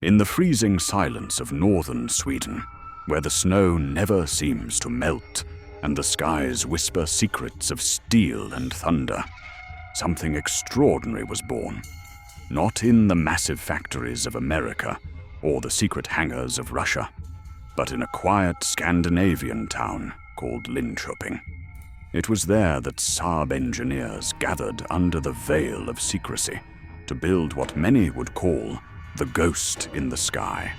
In the freezing silence of northern Sweden, where the snow never seems to melt and the skies whisper secrets of steel and thunder, something extraordinary was born. Not in the massive factories of America or the secret hangars of Russia, but in a quiet Scandinavian town called Linköping. It was there that Saab engineers gathered under the veil of secrecy to build what many would call the ghost in the sky.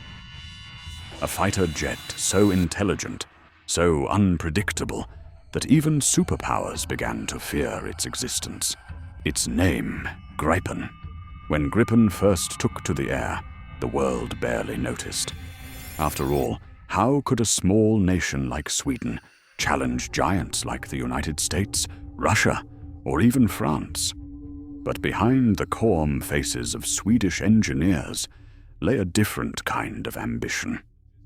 A fighter jet so intelligent, so unpredictable, that even superpowers began to fear its existence. Its name, Gripen. When Gripen first took to the air, the world barely noticed. After all, how could a small nation like Sweden challenge giants like the United States, Russia, or even France? But behind the calm faces of Swedish engineers lay a different kind of ambition.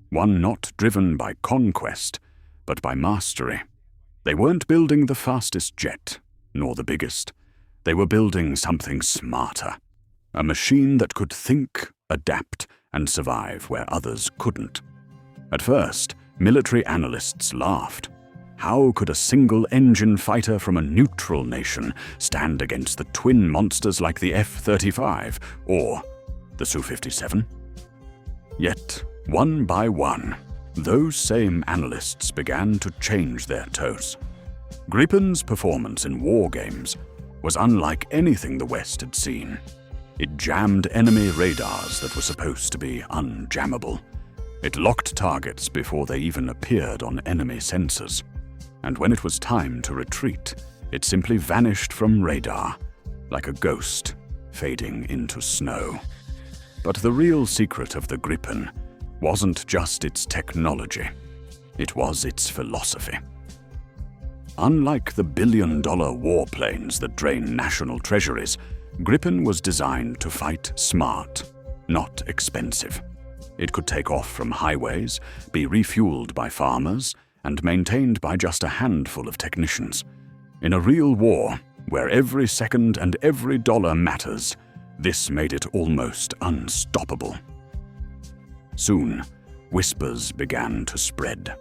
One not driven by conquest, but by mastery. They weren't building the fastest jet, nor the biggest. They were building something smarter. A machine that could think, adapt, and survive where others couldn't. At first, military analysts laughed. How could a single-engine fighter from a neutral nation stand against the twin monsters like the F-35 or the Su-57? Yet, one by one, those same analysts began to change their toes. Gripen's performance in war games was unlike anything the West had seen. It jammed enemy radars that were supposed to be unjammable. It locked targets before they even appeared on enemy sensors. And when it was time to retreat, it simply vanished from radar, like a ghost fading into snow. But the real secret of the Gripen wasn't just its technology, it was its philosophy. Unlike the billion-dollar warplanes that drain national treasuries, Gripen was designed to fight smart, not expensive. It could take off from highways, be refueled by farmers, and maintained by just a handful of technicians. In a real war, where every second and every dollar matters, this made it almost unstoppable. Soon, whispers began to spread.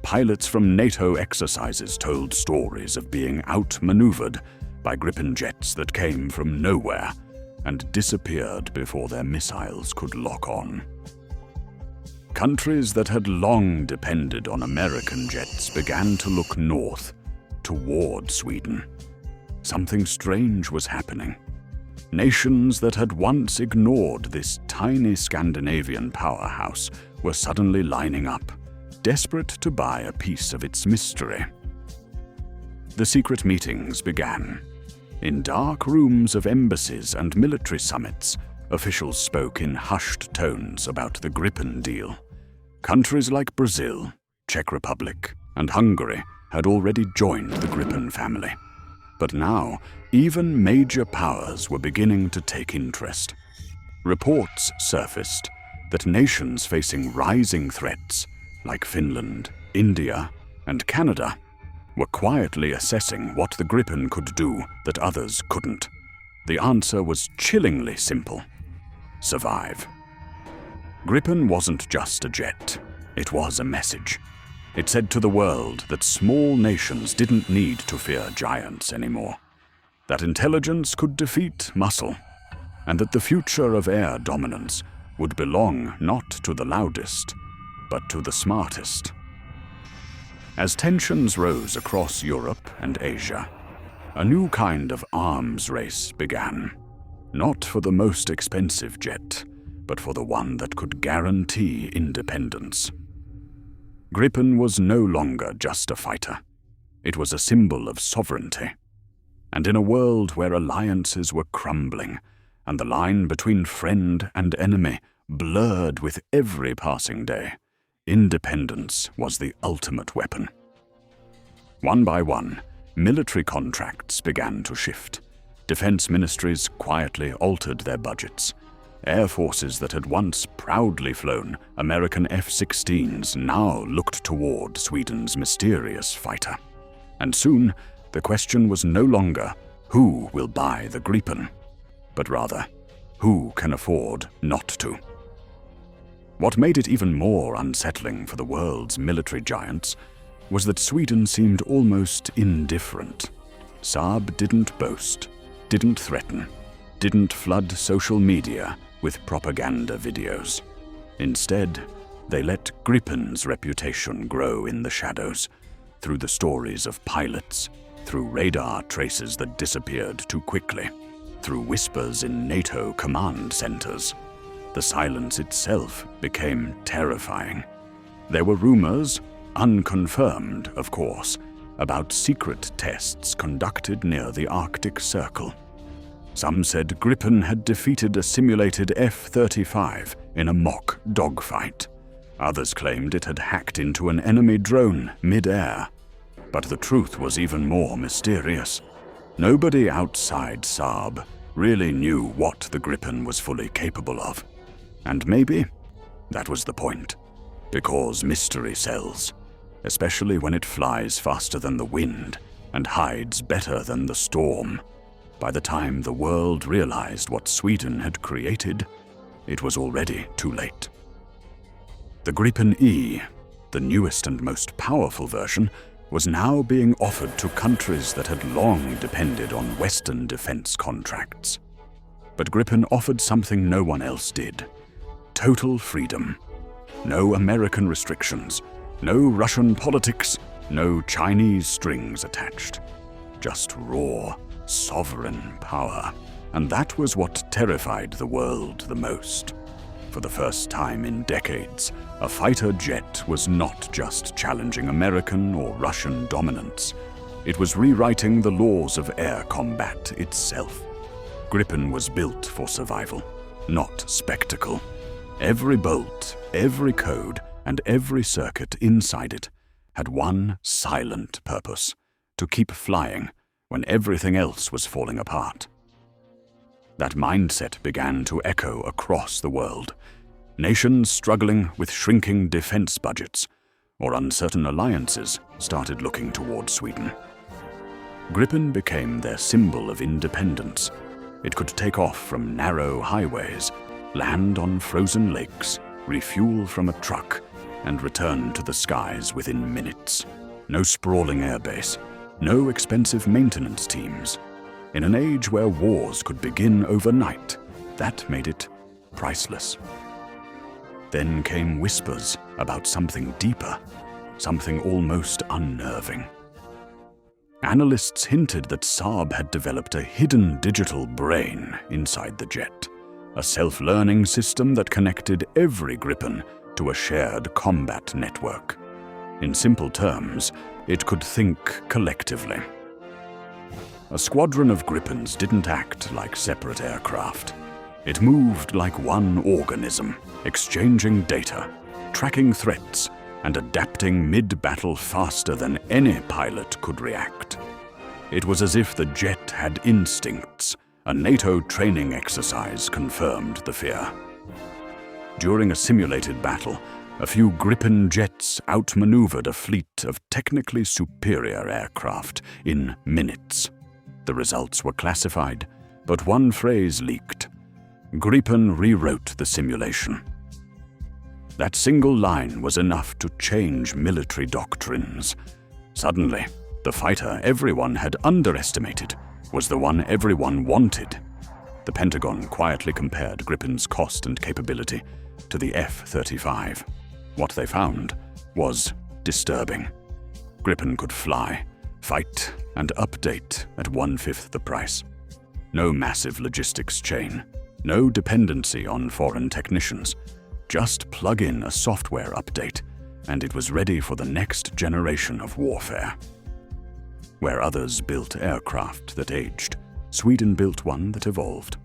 Pilots from NATO exercises told stories of being outmaneuvered by Gripen jets that came from nowhere and disappeared before their missiles could lock on. Countries that had long depended on American jets began to look north, toward Sweden. Something strange was happening. Nations that had once ignored this tiny Scandinavian powerhouse were suddenly lining up, desperate to buy a piece of its mystery. The secret meetings began. In dark rooms of embassies and military summits, officials spoke in hushed tones about the Gripen deal. Countries like Brazil, Czech Republic, and Hungary had already joined the Gripen family. But now, even major powers were beginning to take interest. Reports surfaced that nations facing rising threats, like Finland, India, and Canada, were quietly assessing what the Gripen could do that others couldn't. The answer was chillingly simple: survive. Gripen wasn't just a jet, it was a message. It said to the world that small nations didn't need to fear giants anymore, that intelligence could defeat muscle, and that the future of air dominance would belong not to the loudest, but to the smartest. As tensions rose across Europe and Asia, a new kind of arms race began, not for the most expensive jet, but for the one that could guarantee independence. Gripen was no longer just a fighter. It was a symbol of sovereignty. And in a world where alliances were crumbling, and the line between friend and enemy blurred with every passing day, independence was the ultimate weapon. One by one, military contracts began to shift. Defense ministries quietly altered their budgets. Air forces that had once proudly flown American F-16s now looked toward Sweden's mysterious fighter. And soon, the question was no longer who will buy the Gripen, but rather who can afford not to. What made it even more unsettling for the world's military giants was that Sweden seemed almost indifferent. Saab didn't boast, didn't threaten, didn't flood social media with propaganda videos. Instead, they let Gripen's reputation grow in the shadows, through the stories of pilots, through radar traces that disappeared too quickly, through whispers in NATO command centers. The silence itself became terrifying. There were rumors, unconfirmed of course, about secret tests conducted near the Arctic Circle. Some said Gripen had defeated a simulated F-35 in a mock dogfight. Others claimed it had hacked into an enemy drone mid-air. But the truth was even more mysterious. Nobody outside Saab really knew what the Gripen was fully capable of. And maybe that was the point, because mystery sells, especially when it flies faster than the wind and hides better than the storm. By the time the world realized what Sweden had created, it was already too late. The Gripen E, the newest and most powerful version, was now being offered to countries that had long depended on Western defense contracts. But Gripen offered something no one else did: total freedom. No American restrictions, no Russian politics, no Chinese strings attached. Just raw, sovereign power. And that was what terrified the world the most. For the first time in decades, a fighter jet was not just challenging American or Russian dominance. It was rewriting the laws of air combat itself. Gripen was built for survival, not spectacle. Every bolt, every code, and every circuit inside it had one silent purpose: to keep flying when everything else was falling apart. That mindset began to echo across the world. Nations struggling with shrinking defense budgets or uncertain alliances started looking toward Sweden. Gripen became their symbol of independence. It could take off from narrow highways, land on frozen lakes, refuel from a truck, and return to the skies within minutes. No sprawling airbase, no expensive maintenance teams. In an age where wars could begin overnight, that made it priceless. Then came whispers about something deeper, something almost unnerving. Analysts hinted that Saab had developed a hidden digital brain inside the jet, a self-learning system that connected every Gripen to a shared combat network. In simple terms, it could think collectively. A squadron of Gripens didn't act like separate aircraft. It moved like one organism, exchanging data, tracking threats, and adapting mid-battle faster than any pilot could react. It was as if the jet had instincts. A NATO training exercise confirmed the fear. During a simulated battle, a few Gripen jets outmaneuvered a fleet of technically superior aircraft in minutes. The results were classified, but one phrase leaked: Gripen rewrote the simulation. That single line was enough to change military doctrines. Suddenly, the fighter everyone had underestimated was the one everyone wanted. The Pentagon quietly compared Gripen's cost and capability to the F-35. What they found was disturbing. Gripen could fly, fight, and update at 1/5 the price. No massive logistics chain, no dependency on foreign technicians. Just plug in a software update, and it was ready for the next generation of warfare. Where others built aircraft that aged, Sweden built one that evolved.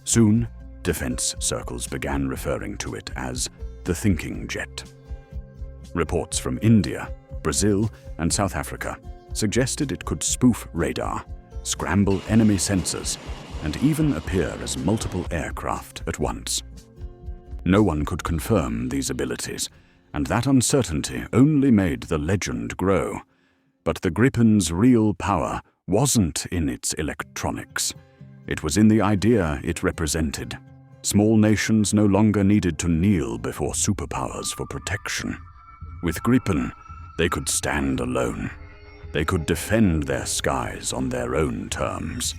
Soon, defense circles began referring to it as the thinking jet. Reports from India, Brazil, and South Africa suggested it could spoof radar, scramble enemy sensors, and even appear as multiple aircraft at once. No one could confirm these abilities, and that uncertainty only made the legend grow. But the Gripen's real power wasn't in its electronics. It was in the idea it represented: Small nations no longer needed to kneel before superpowers for protection. With Gripen, they could stand alone. They could defend their skies on their own terms.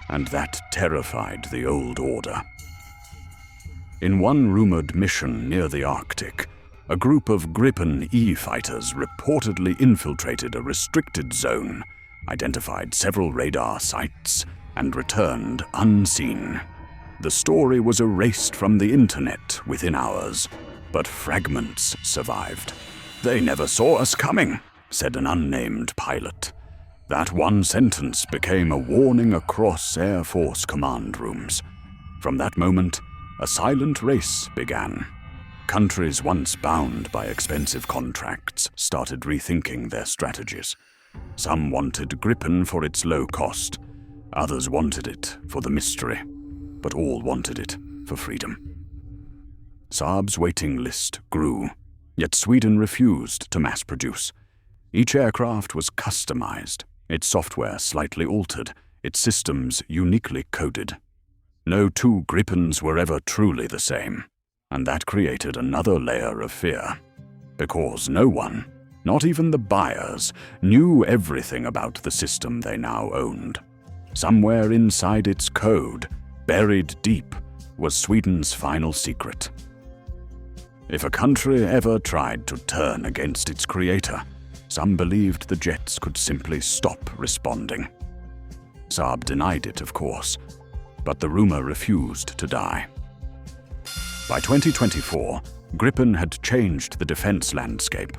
And that terrified the old order. In one rumored mission near the Arctic, a group of Gripen E fighters reportedly infiltrated a restricted zone, identified several radar sites, and returned unseen. The story was erased from the internet within hours, but fragments survived. "They never saw us coming," said an unnamed pilot. That one sentence became a warning across Air Force command rooms. From that moment, a silent race began. Countries once bound by expensive contracts started rethinking their strategies. Some wanted Gripen for its low cost. Others wanted it for the mystery. But all wanted it for freedom. Saab's waiting list grew, yet Sweden refused to mass produce. Each aircraft was customized, its software slightly altered, its systems uniquely coded. No two Gripens were ever truly the same, and that created another layer of fear. Because no one, not even the buyers, knew everything about the system they now owned. Somewhere inside its code, buried deep, was Sweden's final secret. If a country ever tried to turn against its creator, some believed the jets could simply stop responding. Saab denied it, of course, but the rumor refused to die. By 2024, Gripen had changed the defense landscape.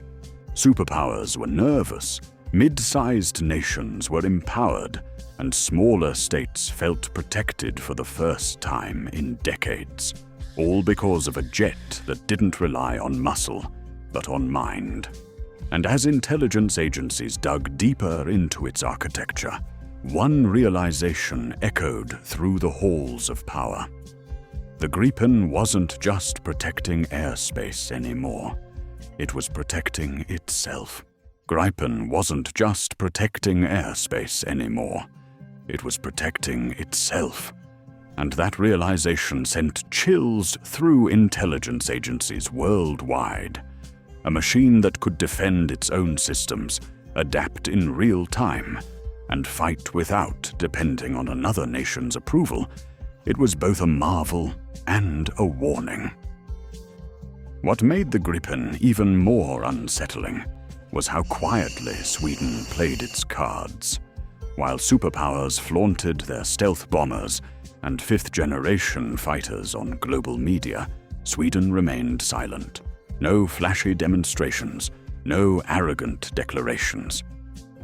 Superpowers were nervous, mid-sized nations were empowered, and smaller states felt protected for the first time in decades. All because of a jet that didn't rely on muscle, but on mind. And as intelligence agencies dug deeper into its architecture, one realization echoed through the halls of power. The Gripen wasn't just protecting airspace anymore. It was protecting itself. Gripen wasn't just protecting airspace anymore. It was protecting itself. And that realization sent chills through intelligence agencies worldwide. A machine that could defend its own systems, adapt in real time, and fight without depending on another nation's approval, it was both a marvel and a warning. What made the Gripen even more unsettling was how quietly Sweden played its cards. While superpowers flaunted their stealth bombers and fifth-generation fighters on global media, Sweden remained silent. No flashy demonstrations, no arrogant declarations.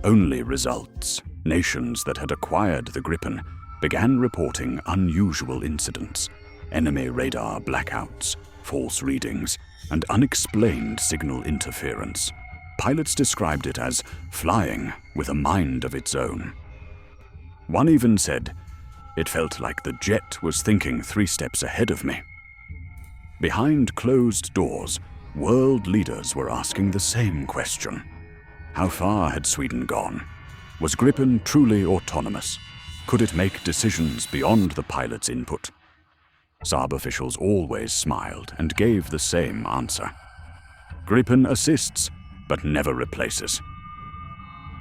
Only results. Nations that had acquired the Gripen began reporting unusual incidents, enemy radar blackouts, false readings, and unexplained signal interference. Pilots described it as flying with a mind of its own. One even said, "It felt like the jet was thinking 3 steps ahead of me." Behind closed doors, world leaders were asking the same question. How far had Sweden gone? Was Gripen truly autonomous? Could it make decisions beyond the pilot's input? Saab officials always smiled and gave the same answer. Gripen assists, but never replaces.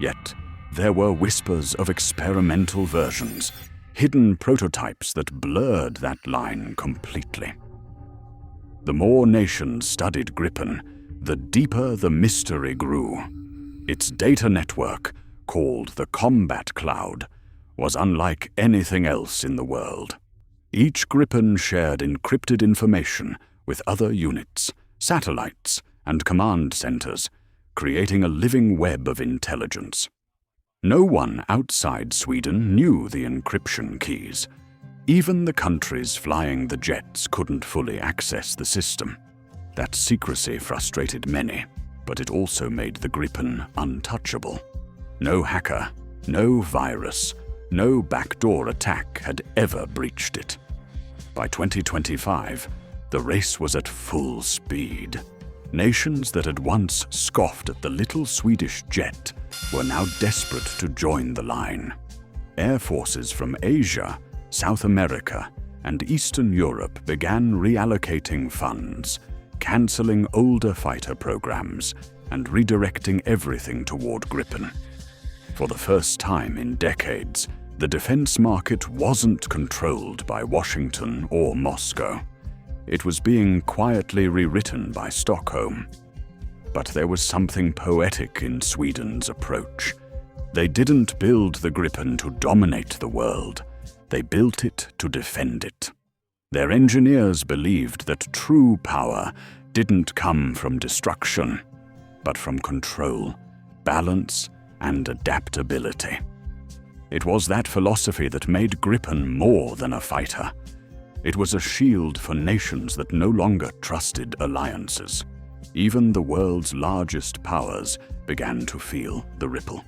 Yet, there were whispers of experimental versions, hidden prototypes that blurred that line completely. The more nations studied Gripen, the deeper the mystery grew. Its data network, called the Combat Cloud, was unlike anything else in the world. Each Gripen shared encrypted information with other units, satellites, and command centers, creating a living web of intelligence. No one outside Sweden knew the encryption keys. Even the countries flying the jets couldn't fully access the system. That secrecy frustrated many, but it also made the Gripen untouchable. No hacker, no virus, no backdoor attack had ever breached it. By 2025, the race was at full speed. Nations that had once scoffed at the little Swedish jet were now desperate to join the line. Air forces from Asia, South America, and Eastern Europe began reallocating funds, cancelling older fighter programs, and redirecting everything toward Gripen. For the first time in decades, the defense market wasn't controlled by Washington or Moscow. It was being quietly rewritten by Stockholm. But there was something poetic in Sweden's approach. They didn't build the Gripen to dominate the world. They built it to defend it. Their engineers believed that true power didn't come from destruction, but from control, balance, and adaptability. It was that philosophy that made Gripen more than a fighter. It was a shield for nations that no longer trusted alliances. Even the world's largest powers began to feel the ripple.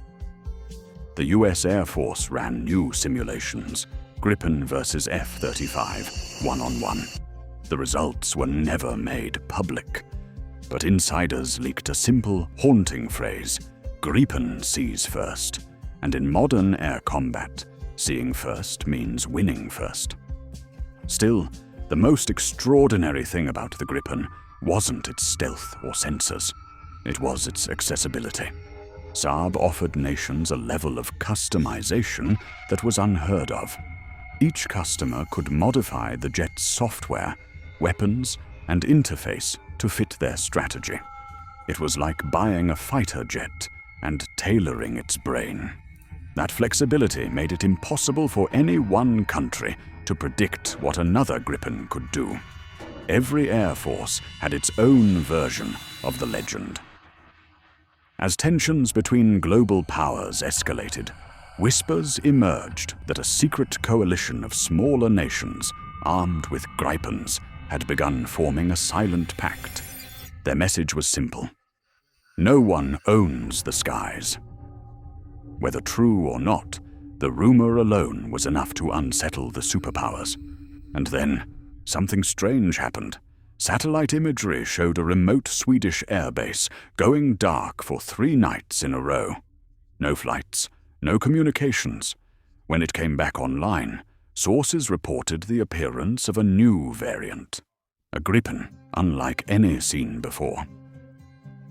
The US Air Force ran new simulations, Gripen versus F-35, one-on-one. The results were never made public, but insiders leaked a simple, haunting phrase: Gripen sees first. And in modern air combat, seeing first means winning first. Still, the most extraordinary thing about the Gripen wasn't its stealth or sensors. It was its accessibility. Saab offered nations a level of customization that was unheard of. Each customer could modify the jet's software, weapons, and interface to fit their strategy. It was like buying a fighter jet and tailoring its brain. That flexibility made it impossible for any one country to predict what another Gripen could do. Every air force had its own version of the legend. As tensions between global powers escalated, whispers emerged that a secret coalition of smaller nations, armed with Gripens, had begun forming a silent pact. Their message was simple: no one owns the skies. Whether true or not, the rumor alone was enough to unsettle the superpowers. And then, something strange happened. Satellite imagery showed a remote Swedish airbase going dark for 3 nights in a row. No flights, no communications. When it came back online, sources reported the appearance of a new variant, a Gripen unlike any seen before.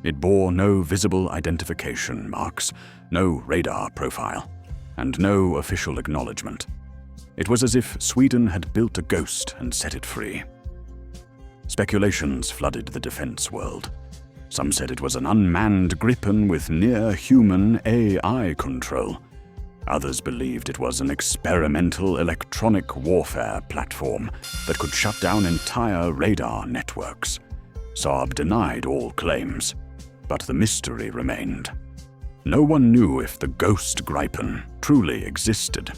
It bore no visible identification marks, no radar profile, and no official acknowledgement. It was as if Sweden had built a ghost and set it free. Speculations flooded the defense world. Some said it was an unmanned Gripen with near-human AI control. Others believed it was an experimental electronic warfare platform that could shut down entire radar networks. Saab denied all claims, but the mystery remained. No one knew if the ghost Gripen truly existed,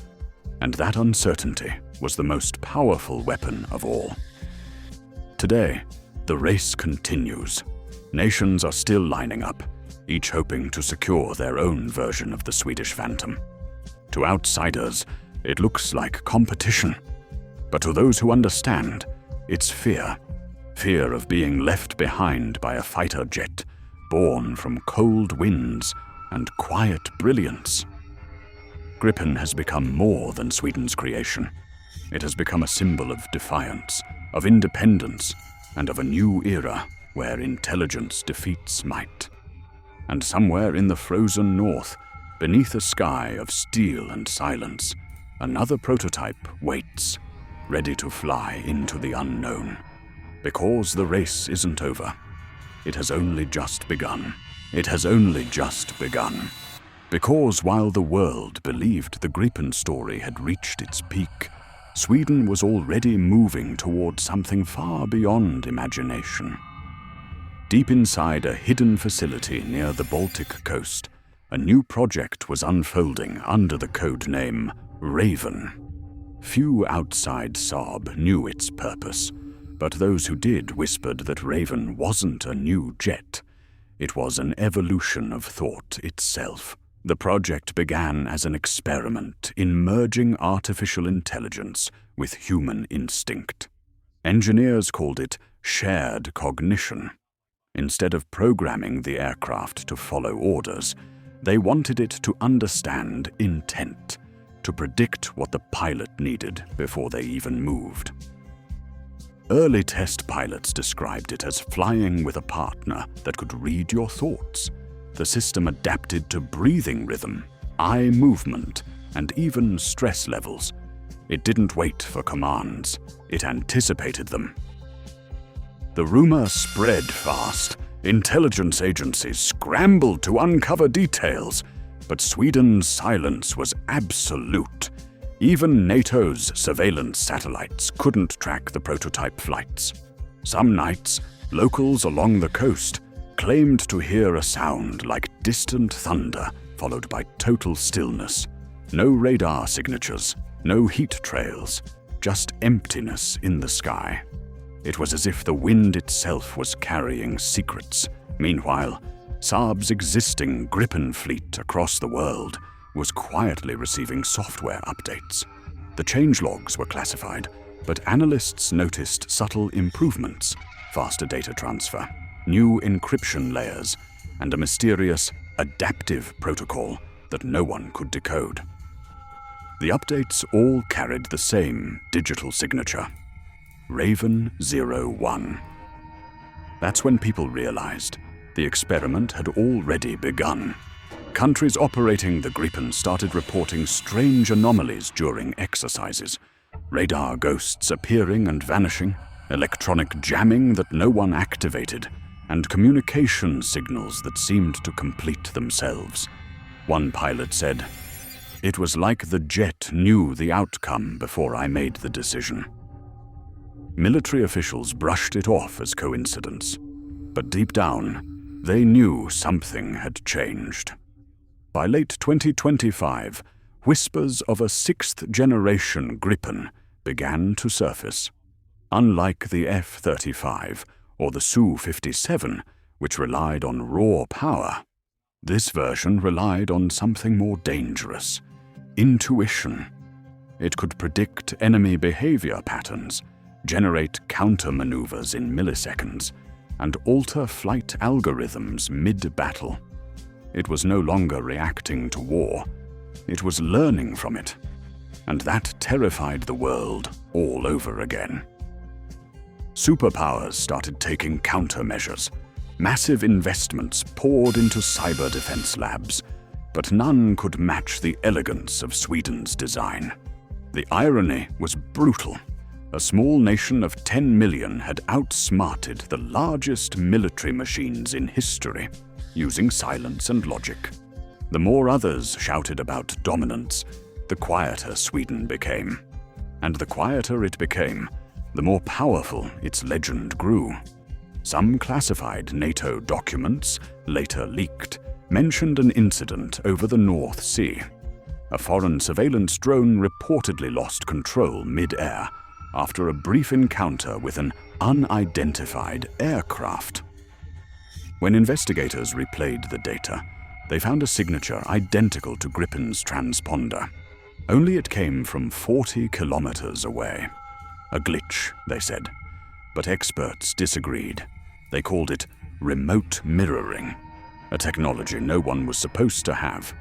and that uncertainty was the most powerful weapon of all. Today, the race continues. Nations are still lining up, each hoping to secure their own version of the Swedish Phantom. To outsiders, it looks like competition, but to those who understand, it's fear. Fear of being left behind by a fighter jet, born from cold winds and quiet brilliance. Gripen has become more than Sweden's creation. It has become a symbol of defiance, of independence, and of a new era where intelligence defeats might. And somewhere in the frozen north, beneath a sky of steel and silence, another prototype waits, ready to fly into the unknown. Because the race isn't over. It has only just begun. It has only just begun. Because while the world believed the Gripen story had reached its peak, Sweden was already moving toward something far beyond imagination. Deep inside a hidden facility near the Baltic coast, a new project was unfolding under the code name Raven. Few outside Saab knew its purpose, but those who did whispered that Raven wasn't a new jet. It was an evolution of thought itself. The project began as an experiment in merging artificial intelligence with human instinct. Engineers called it shared cognition. Instead of programming the aircraft to follow orders, they wanted it to understand intent, to predict what the pilot needed before they even moved. Early test pilots described it as flying with a partner that could read your thoughts. The system adapted to breathing rhythm, eye movement, and even stress levels. It didn't wait for commands, it anticipated them. The rumor spread fast. Intelligence agencies scrambled to uncover details, but Sweden's silence was absolute. Even NATO's surveillance satellites couldn't track the prototype flights. Some nights, locals along the coast claimed to hear a sound like distant thunder, followed by total stillness. No radar signatures, no heat trails, just emptiness in the sky. It was as if the wind itself was carrying secrets. Meanwhile, Saab's existing Gripen fleet across the world was quietly receiving software updates. The changelogs were classified, but analysts noticed subtle improvements, faster data transfer, new encryption layers, and a mysterious adaptive protocol that no one could decode. The updates all carried the same digital signature: Raven 01. That's when people realized the experiment had already begun. Countries operating the Gripen started reporting strange anomalies during exercises. Radar ghosts appearing and vanishing, electronic jamming that no one activated, and communication signals that seemed to complete themselves. One pilot said, "It was like the jet knew the outcome before I made the decision." Military officials brushed it off as coincidence, but deep down, they knew something had changed. By late 2025, whispers of a sixth-generation Gripen began to surface. Unlike the F-35 or the Su-57, which relied on raw power, this version relied on something more dangerous: intuition. It could predict enemy behavior patterns, generate counter-maneuvers in milliseconds, and alter flight algorithms mid-battle. It was no longer reacting to war. It was learning from it. And that terrified the world all over again. Superpowers started taking countermeasures. Massive investments poured into cyber defense labs, but none could match the elegance of Sweden's design. The irony was brutal. A small nation of 10 million had outsmarted the largest military machines in history, using silence and logic. The more others shouted about dominance, the quieter Sweden became. And the quieter it became, the more powerful its legend grew. Some classified NATO documents, later leaked, mentioned an incident over the North Sea. A foreign surveillance drone reportedly lost control mid-air after a brief encounter with an unidentified aircraft. When investigators replayed the data, they found a signature identical to Gripen's transponder. Only it came from 40 kilometers away. A glitch, they said, but experts disagreed. They called it remote mirroring, a technology no one was supposed to have.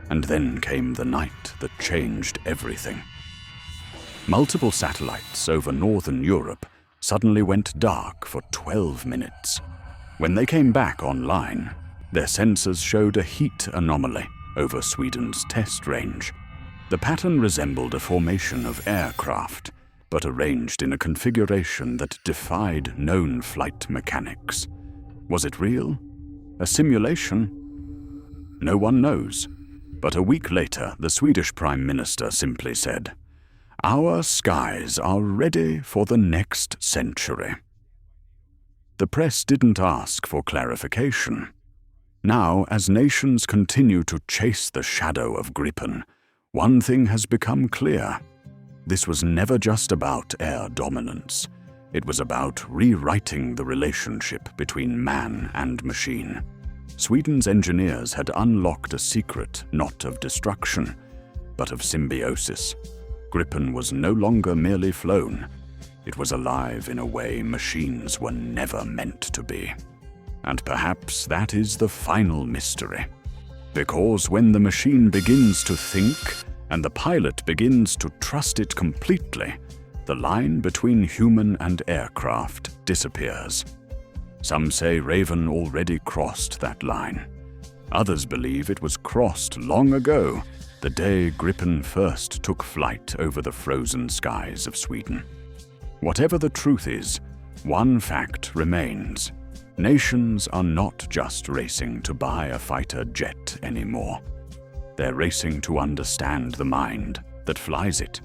And then came the night that changed everything. Multiple satellites over northern Europe suddenly went dark for 12 minutes. When they came back online, their sensors showed a heat anomaly over Sweden's test range. The pattern resembled a formation of aircraft, but arranged in a configuration that defied known flight mechanics. Was it real? A simulation? No one knows. But a week later, the Swedish Prime Minister simply said, "Our skies are ready for the next century." The press didn't ask for clarification. Now, as nations continue to chase the shadow of Gripen, one thing has become clear. This was never just about air dominance. It was about rewriting the relationship between man and machine. Sweden's engineers had unlocked a secret not of destruction, but of symbiosis. Gripen was no longer merely flown. It was alive in a way machines were never meant to be. And perhaps that is the final mystery. Because when the machine begins to think, and the pilot begins to trust it completely, the line between human and aircraft disappears. Some say Raven already crossed that line. Others believe it was crossed long ago, the day Gripen first took flight over the frozen skies of Sweden. Whatever the truth is, one fact remains. Nations are not just racing to buy a fighter jet anymore. They're racing to understand the mind that flies it.